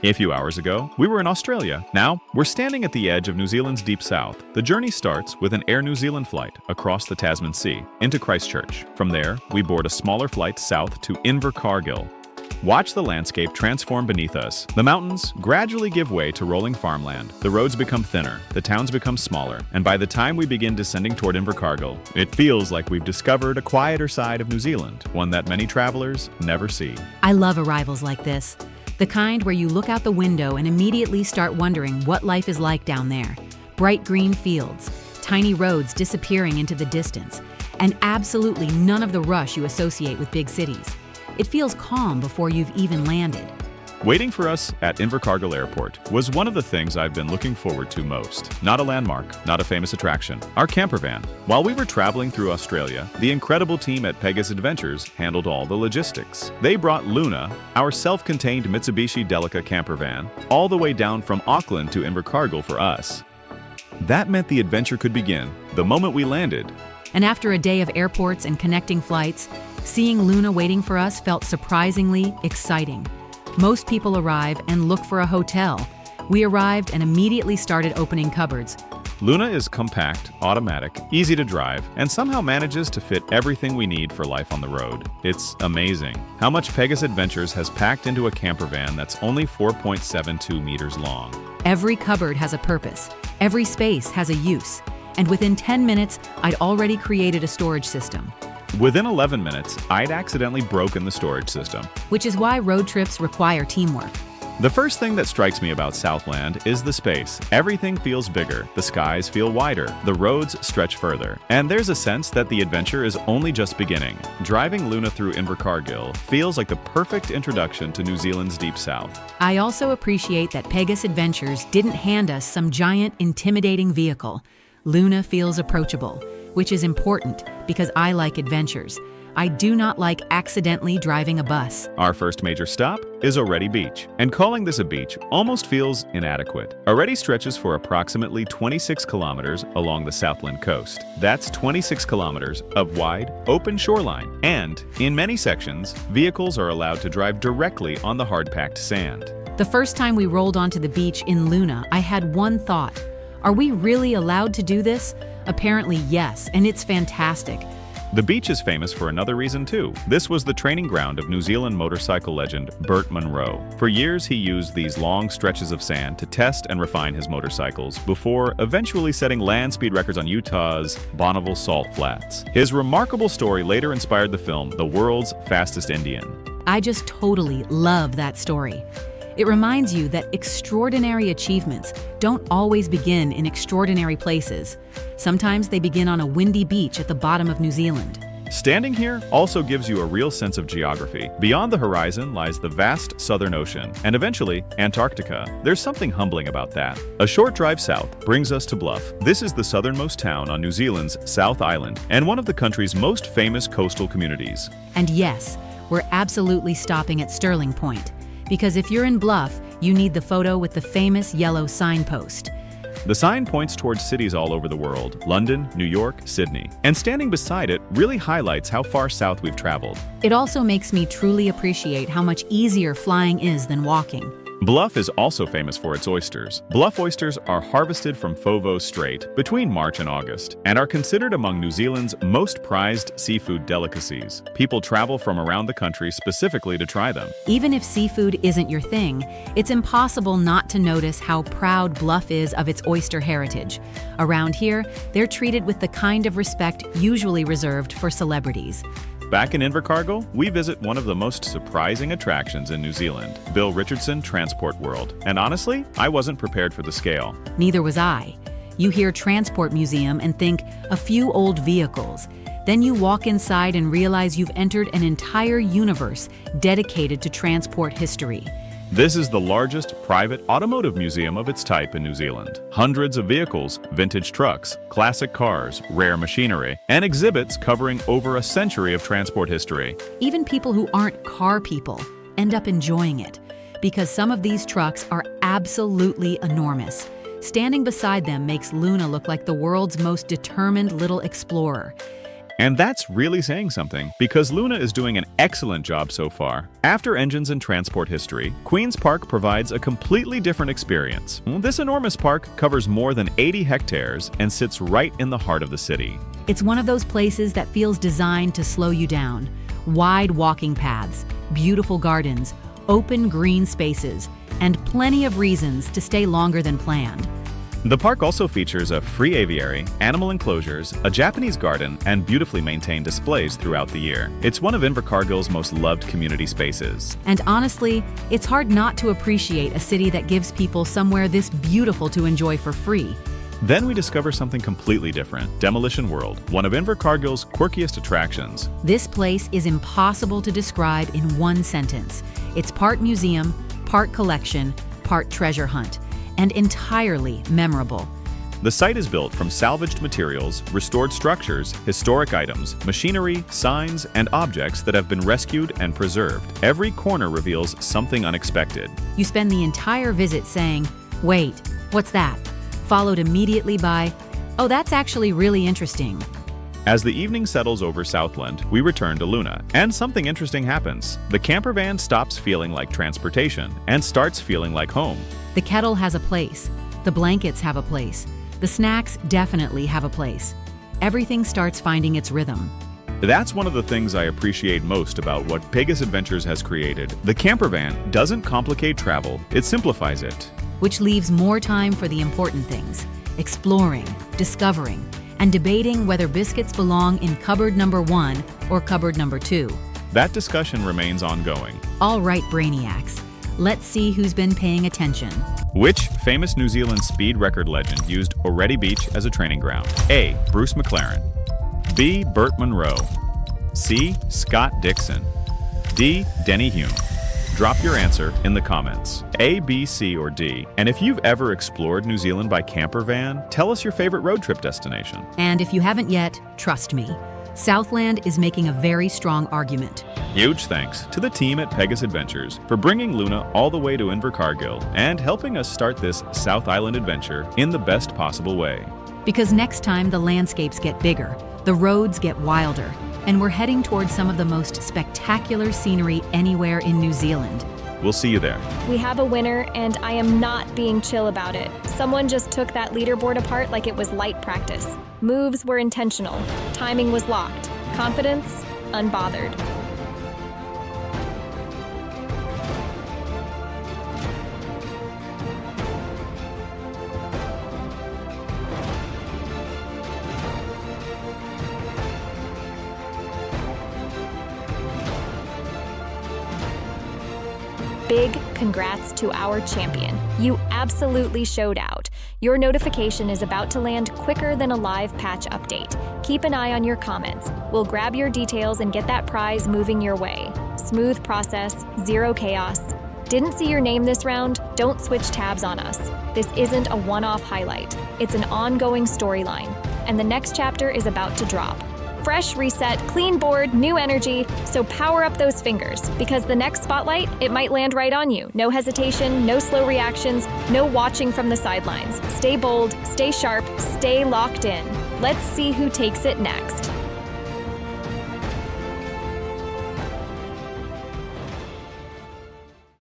A few hours ago, we were in Australia. Now, we're standing at the edge of New Zealand's deep south. The journey starts with an Air New Zealand flight across the Tasman Sea into Christchurch. From there, we board a smaller flight south to Invercargill. Watch the landscape transform beneath us. The mountains gradually give way to rolling farmland. The roads become thinner, the towns become smaller, and by the time we begin descending toward Invercargill, it feels like we've discovered a quieter side of New Zealand, one that many travelers never see. I love arrivals like this. The kind where you look out the window and immediately start wondering what life is like down there. Bright green fields, tiny roads disappearing into the distance, and absolutely none of the rush you associate with big cities. It feels calm before you've even landed. Waiting for us at Invercargill Airport was one of the things I've been looking forward to most. Not a landmark, not a famous attraction. Our campervan. While we were traveling through Australia, the incredible team at Pegas Adventures handled all the logistics. They brought Luna, our self-contained Mitsubishi Delica campervan, all the way down from Auckland to Invercargill for us. That meant the adventure could begin the moment we landed. And after a day of airports and connecting flights, seeing Luna waiting for us felt surprisingly exciting. Most people arrive and look for a hotel. We arrived and immediately started opening cupboards. Luna is compact, automatic, easy to drive, and somehow manages to fit everything we need for life on the road. It's amazing how much Pegas Adventures has packed into a campervan that's only 4.72 meters long. Every cupboard has a purpose. Every space has a use. And within 10 minutes, I'd already created a storage system. Within 11 minutes, I'd accidentally broken the storage system. Which is why road trips require teamwork. The first thing that strikes me about Southland is the space. Everything feels bigger, the skies feel wider, the roads stretch further, and there's a sense that the adventure is only just beginning. Driving Luna through Invercargill feels like the perfect introduction to New Zealand's deep south. I also appreciate that Pegas Adventures didn't hand us some giant, intimidating vehicle. Luna feels approachable, which is important because I like adventures. I do not like accidentally driving a bus. Our first major stop is Oreti Beach, and calling this a beach almost feels inadequate. Oreti stretches for approximately 26 kilometers along the Southland coast. That's 26 kilometers of wide, open shoreline, and in many sections, vehicles are allowed to drive directly on the hard-packed sand. The first time we rolled onto the beach in Luna, I had one thought. Are we really allowed to do this? Apparently yes, and it's fantastic. The beach is famous for another reason too. This was the training ground of New Zealand motorcycle legend Burt Munro. For years he used these long stretches of sand to test and refine his motorcycles before eventually setting land speed records on Utah's Bonneville Salt Flats. His remarkable story later inspired the film The World's Fastest Indian. I just totally love that story. It reminds you that extraordinary achievements don't always begin in extraordinary places. Sometimes they begin on a windy beach at the bottom of New Zealand. Standing here also gives you a real sense of geography. Beyond the horizon lies the vast Southern Ocean, and eventually, Antarctica. There's something humbling about that. A short drive south brings us to Bluff. This is the southernmost town on New Zealand's South Island, and one of the country's most famous coastal communities. And yes, we're absolutely stopping at Stirling Point. Because if you're in Bluff, you need the photo with the famous yellow signpost. The sign points towards cities all over the world: London, New York, Sydney. And standing beside it really highlights how far south we've traveled. It also makes me truly appreciate how much easier flying is than walking. Bluff is also famous for its oysters. Bluff oysters are harvested from Foveaux Strait between March and August and are considered among New Zealand's most prized seafood delicacies. People travel from around the country specifically to try them. Even if seafood isn't your thing, it's impossible not to notice how proud Bluff is of its oyster heritage. Around here, they're treated with the kind of respect usually reserved for celebrities. Back in Invercargill, we visit one of the most surprising attractions in New Zealand, Bill Richardson Transport World. And honestly, I wasn't prepared for the scale. Neither was I. You hear Transport Museum and think a few old vehicles. Then you walk inside and realize you've entered an entire universe dedicated to transport history. This is the largest private automotive museum of its type in New Zealand. Hundreds of vehicles, vintage trucks, classic cars, rare machinery, and exhibits covering over a century of transport history. Even people who aren't car people end up enjoying it, because some of these trucks are absolutely enormous. Standing beside them makes Luna look like the world's most determined little explorer. And that's really saying something, because Luna is doing an excellent job so far. After engines and transport history, Queen's Park provides a completely different experience. This enormous park covers more than 80 hectares and sits right in the heart of the city. It's one of those places that feels designed to slow you down. Wide walking paths, beautiful gardens, open green spaces, and plenty of reasons to stay longer than planned. The park also features a free aviary, animal enclosures, a Japanese garden, and beautifully maintained displays throughout the year. It's one of Invercargill's most loved community spaces. And honestly, it's hard not to appreciate a city that gives people somewhere this beautiful to enjoy for free. Then we discover something completely different, Demolition World, one of Invercargill's quirkiest attractions. This place is impossible to describe in one sentence. It's part museum, part collection, part treasure hunt, and entirely memorable. The site is built from salvaged materials, restored structures, historic items, machinery, signs, and objects that have been rescued and preserved. Every corner reveals something unexpected. You spend the entire visit saying, "Wait, what's that?" Followed immediately by, "Oh, that's actually really interesting." As the evening settles over Southland, we return to Luna, and something interesting happens. The campervan stops feeling like transportation and starts feeling like home. The kettle has a place. The blankets have a place. The snacks definitely have a place. Everything starts finding its rhythm. That's one of the things I appreciate most about what Pegas Adventures has created. The campervan doesn't complicate travel, it simplifies it. Which leaves more time for the important things: exploring, discovering, and debating whether biscuits belong in cupboard number 1 or cupboard number 2. That discussion remains ongoing. All right, brainiacs, let's see who's been paying attention. Which famous New Zealand speed record legend used Oreti Beach as a training ground? A. Bruce McLaren. B. Burt Munro. C. Scott Dixon. D. Denny Hume. Drop your answer in the comments. A, B, C, or D. And if you've ever explored New Zealand by campervan, tell us your favorite road trip destination. And if you haven't yet, trust me, Southland is making a very strong argument. Huge thanks to the team at Pegas Adventures for bringing Luna all the way to Invercargill and helping us start this South Island adventure in the best possible way. Because next time the landscapes get bigger, the roads get wilder, and we're heading towards some of the most spectacular scenery anywhere in New Zealand. We'll see you there. We have a winner, and I am not being chill about it. Someone just took that leaderboard apart like it was light practice. Moves were intentional. Timing was locked. Confidence, unbothered. Big congrats to our champion. You absolutely showed out. Your notification is about to land quicker than a live patch update. Keep an eye on your comments. We'll grab your details and get that prize moving your way. Smooth process, zero chaos. Didn't see your name this round? Don't switch tabs on us. This isn't a one-off highlight. It's an ongoing storyline, and the next chapter is about to drop. Fresh reset, clean board, new energy, so power up those fingers, because the next spotlight, it might land right on you. No hesitation, no slow reactions, no watching from the sidelines. Stay bold, stay sharp, stay locked in. Let's see who takes it next.